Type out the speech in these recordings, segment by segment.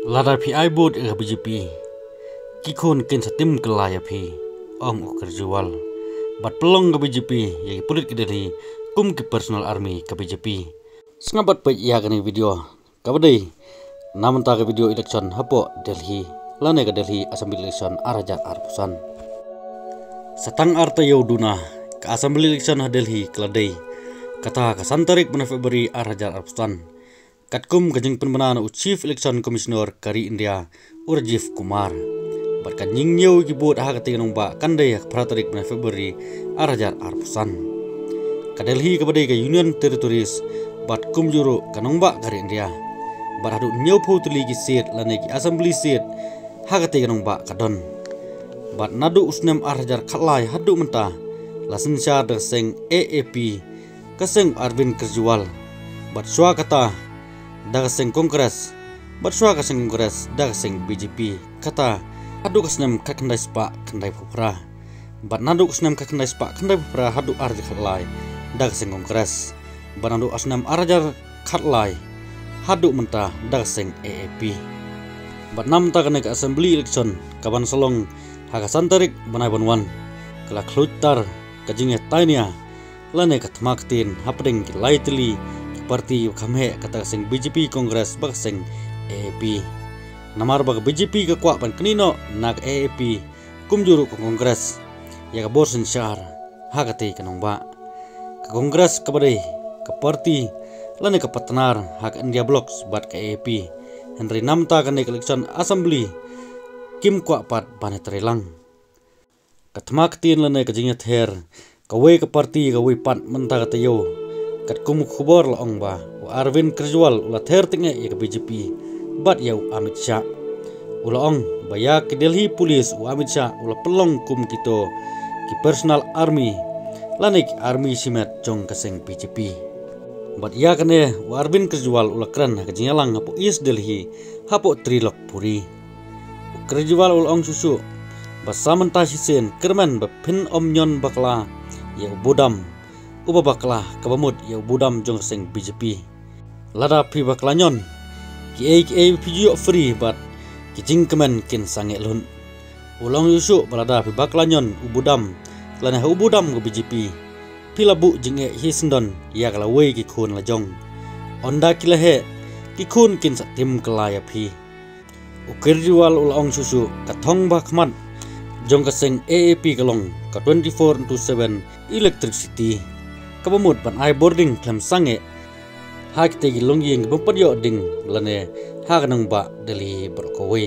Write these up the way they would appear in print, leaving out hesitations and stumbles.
Ladar phi ai bot e BJP kikon ken satim kelaya phi ong ukerjual bat pelong ke BJP yagi pulit ke Delhi kum ke personal army ke BJP sengabat pe ya kani video kabadai namun ta ke video election hapo Delhi lane ke Delhi assembly election arajat arpusan satang arta yauduna ke assembly election Delhi keladai kata ke santarik bulan Februari arajat arpusan Katkum kajing penbenana Chief Election Commissioner kari India Urjiv Kumar berkat nyingnyau kibut hak tinggal ba kandai pratarik bulan Februari arajar arpusan kadelhi kepada ke Union Territories bat kumjuru kanongba kari India baradu nyau putli ki seat lane ki assembly seat hak tinggal ba kadon bat nadu usnem arajar khalai hadu menta lasen syar seng AAP kaseng Arvind Kejriwal bat swa kata dagaseng kongres bersua kaseng kongres dagaseng BJP kata adu kasnem kakandai spa kandai pupra bat nadu kasnem kakandai spa kandai pupra hadu arja khatlai dagaseng kongres bat nadu asnem arjar khatlai hadu menta dagaseng AAP bat nam ta kanek assembly election kaban salong hagasantarik banai banwan kala khlutar kajinge tainia lane katmaktin hapdeng ki lightly parti kami kata sing BJP Kongres bak sing AAP namar bak BJP ke kuat pan kenino nak AAP kumjuru ke Kongres ya ke borsen syar hakati kenong ba ke Kongres kabadai ke parti lane ke partner hak India Blocks bat ke AAP Henry Namta kan election assembly kim kuat pat bane terelang katmaktin lane ke jingat her kawe ke parti kawe pat mentah kata yo kat kum khubor la ong ba Arvind Kejriwal ula ther tinge ya ke BJP bat ya Amit Shah ula ong baya ke Delhi Police Amit Shah ula pelong kum kito ki personal army lanik army simet jong kaseng BJP bat ya kene Arvind Kejriwal ula kran ke jingalang hapo East Delhi hapo Trilok Puri Kejriwal ula ong susu basamanta hisen kerman ba pin omnyon bakla ya bodam uba baklah kabamut ya budam jong seng BJP lada pi baklanyon ki video free bat ki jingkemen kin sange lun ulong yusu balada pi baklanyon ubudam lana ubudam ke BJP pilabu jinge hisndon ya kala we ki khun la jong onda kilahe ki khun kin satim kelaya pi ukirjual ulong susu kathong bakman jong kaseng AAP kalong ka 24/7 electricity kabamut pan ai boarding klam sange hak te longyeng bumpadyo ding lane hak nang ba Delhi berkowe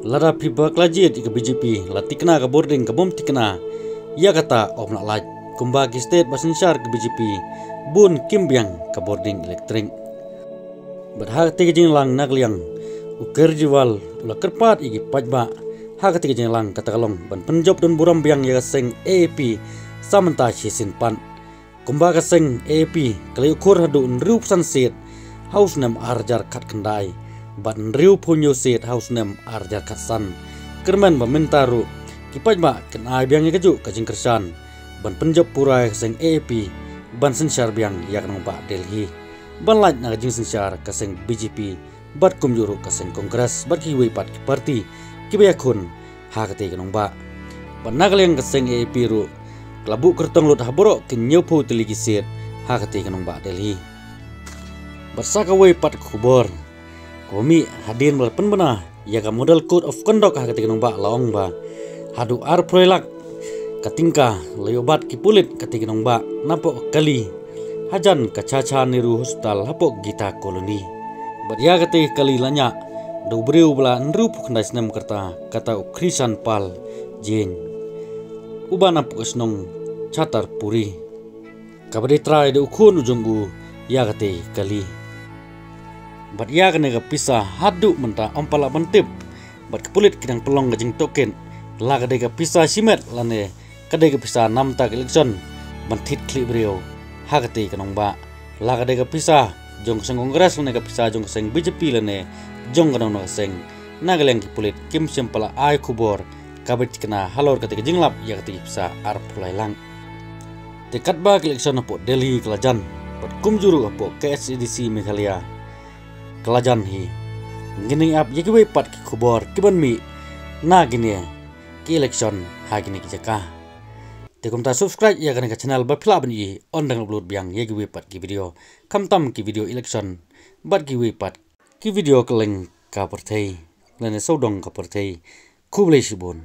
lada pi baklajet ke BJP latikna ka boarding ka bom tikna ya kata omna laj kumba ki state basensyar ke BJP bun kimbyang ka boarding elektrik berhak te jinglang nagliang ukerjiwal ula kerpat igi pajba hak te jinglang kata kalong ban penjob don buram byang ya seng AAP samanta hisin pan kumba kaseng AAP kali ukur hadu nriu sanset house nem arjar kat kendai bat nriu punyo set house nem arjar kat san kerman bamentaru kipat ba ken ai biang keju kajing kersan ban penjob purai kaseng AAP ban sensyar biang yak nang ba Delhi ban laj na kajing sensyar kaseng BJP bat kumjuru kaseng kongres bat kiwi pat parti kibiyakun hakate kanong ba ban nagaleng kaseng AAP ru Kelabu kertong lut haboro kenyopu teligi set hakati kanong ba Delhi bersakawai pat kubor komi hadin bal penbena ya ka model code of conduct hakati kanong ba laong ba hadu ar proelak katingka layobat kipulit kati kanong ba napo kali hajan kacaca niru hospital hapo gita koloni badya kati kali lanya dobreu bla nru pukndai snem kata ukrisan pal jen ubana pukasnong catar puri kabadi trai de ukun ujunggu ya kate kali bat ya kene ka pisa hadu menta ompala bantip bat kepulit kidang pelong gajing token la kade ka pisa simet lane kade ka pisa namta election bantit kli brio ha kate kanong ba la kade ka pisa jong seng kongres lane ka pisa jong seng BJP lane jong kanong no seng nagaleng kepulit kim sempala ai kubor kabit kena halor ketika jinglap ya ketika bisa arp pulai lang tekat ba election apo Delhi kelajan bat kumjuru apo KSEDC Meghalaya kelajan hi gini ap ye kiwe pat ki khubor kiban mi na gini ki election ha gini ki jaka te kum ta subscribe ya kan ka channel ba phla ban yi on dang upload biang ye kiwe pat ki video kam tam ki video election bat kiwe pat ki video keleng ka perthei lene sodong ka perthei khuble sibon